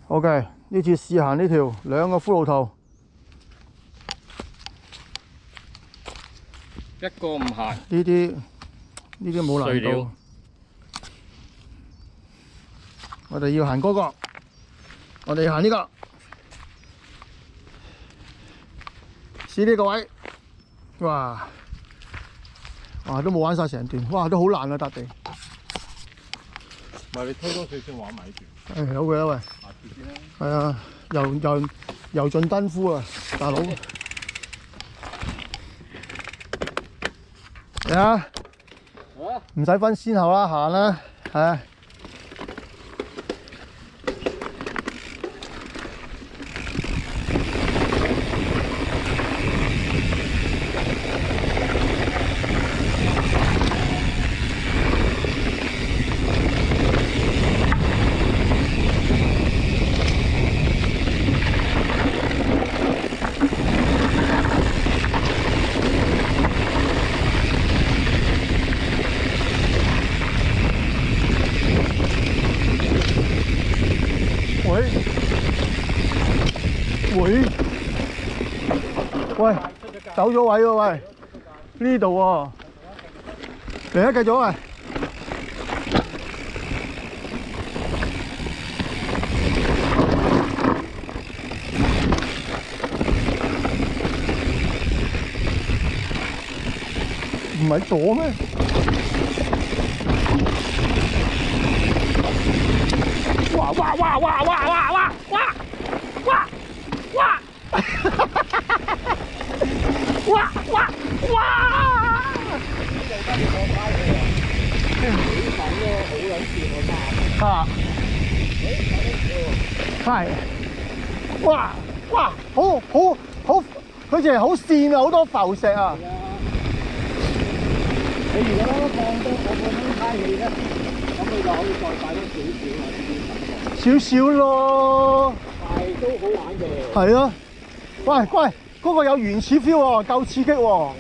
OK， 呢次試行呢條2個骷髏頭，一個唔行。呢啲冇難度。我哋要行嗰個，我哋要行呢個，試呢個位。哇！都冇玩晒成段，哇！都好難啊笪地。唔係你推多少先玩埋呢段？好嘅啦，喂。下次先啦。係啊，油盡燈枯啊，大佬。嚟啊！唔使分先後啦，行啦，係啊。喂，走咗位喎，喂，呢度喎，嚟啊，繼續啊！唔係左咩？哇！嚇！係，哇！好，佢哋係好跣啊，好多浮石啊！你如果放多我個空胎氣咧，咁你就可以再帶多少少咯，但係都好玩嘅。係啊，喂，嗰個有原始 feel 喎，夠刺激喎！